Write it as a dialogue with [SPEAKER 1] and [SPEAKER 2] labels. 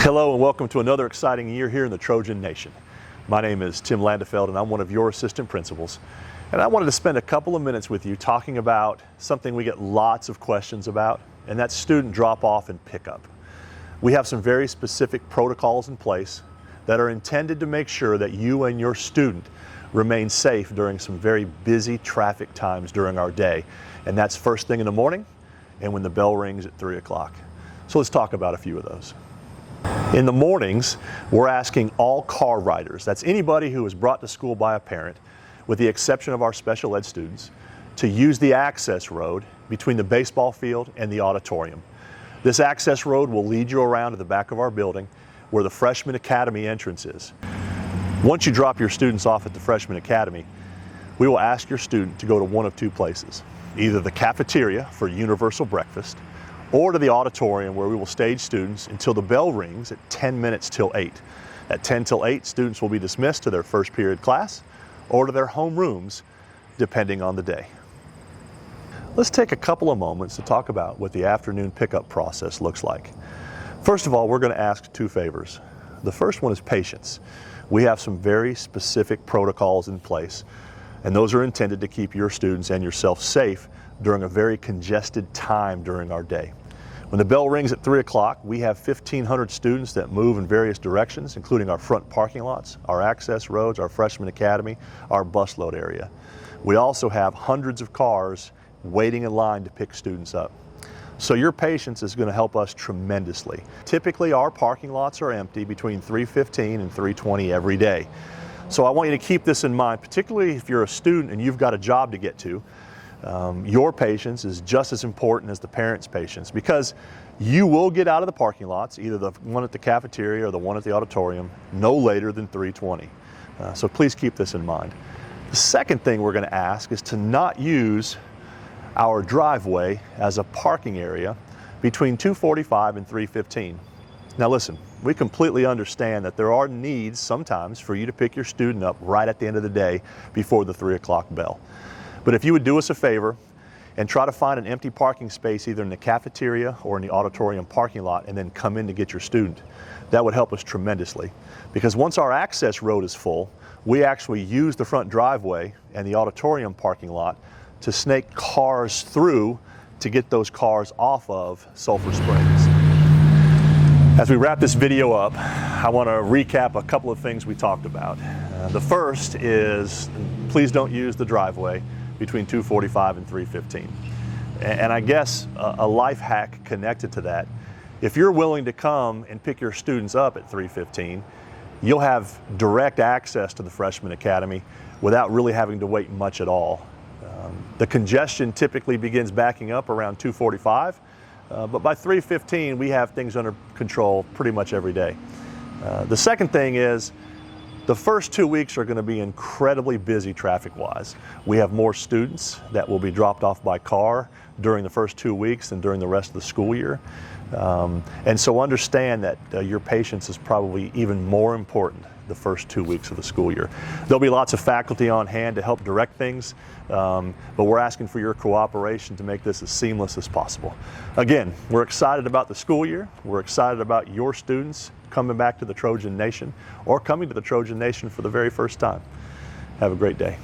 [SPEAKER 1] Hello and welcome to another exciting year here in the Trojan Nation. My name is Tim Landefeld and I'm one of your assistant principals. And I wanted to spend a couple of minutes with you talking about something we get lots of questions about, and that's student drop-off and pickup. We have some very specific protocols in place that are intended to make sure that you and your student remain safe during some very busy traffic times during our day. And that's first thing in the morning and when the bell rings at 3 o'clock. So let's talk about a few of those. In the mornings, we're asking all car riders, that's anybody who is brought to school by a parent, with the exception of our special ed students, to use the access road between the baseball field and the auditorium. This access road will lead you around to the back of our building where the Freshman Academy entrance is. Once you drop your students off at the Freshman Academy, we will ask your student to go to one of two places, either the cafeteria for universal breakfast or to the auditorium where we will stage students until the bell rings at 10 minutes till 8. At 10 till 8, students will be dismissed to their first period class or to their home rooms, depending on the day. Let's take a couple of moments to talk about what the afternoon pickup process looks like. First of all, we're going to ask two favors. The first one is patience. We have some very specific protocols in place, and those are intended to keep your students and yourself safe during a very congested time during our day. When the bell rings at 3 o'clock, we have 1,500 students that move in various directions, including our front parking lots, our access roads, our Freshman Academy, our bus load area. We also have hundreds of cars waiting in line to pick students up. So your patience is going to help us tremendously. Typically, our parking lots are empty between 3:15 and 3:20 every day. So I want you to keep this in mind, particularly if you're a student and you've got a job to get to. Your patience is just as important as the parents' patience, because you will get out of the parking lots, either the one at the cafeteria or the one at the auditorium, no later than 3:20. So please keep this in mind. The second thing we're going to ask is to not use our driveway as a parking area between 2:45 and 3:15. Now listen, we completely understand that there are needs sometimes for you to pick your student up right at the end of the day before the 3 o'clock bell. But if you would do us a favor and try to find an empty parking space either in the cafeteria or in the auditorium parking lot and then come in to get your student, that would help us tremendously. Because once our access road is full, we actually use the front driveway and the auditorium parking lot to snake cars through to get those cars off of Sulphur Springs. As we wrap this video up, I want to recap a couple of things we talked about. The first is, please don't use the driveway between 2:45 and 3:15. And I guess a life hack connected to that, if you're willing to come and pick your students up at 3:15, you'll have direct access to the Freshman Academy without really having to wait much at all. The congestion typically begins backing up around 2:45, but by 3:15 we have things under control pretty much every day. The second thing is, the first 2 weeks are going to be incredibly busy traffic-wise. We have more students that will be dropped off by car during the first 2 weeks than during the rest of the school year. And so understand that your patience is probably even more important the first 2 weeks of the school year. There'll be lots of faculty on hand to help direct things, but we're asking for your cooperation to make this as seamless as possible. Again, we're excited about the school year. We're excited about your students coming back to the Trojan Nation or coming to the Trojan Nation for the very first time. Have a great day.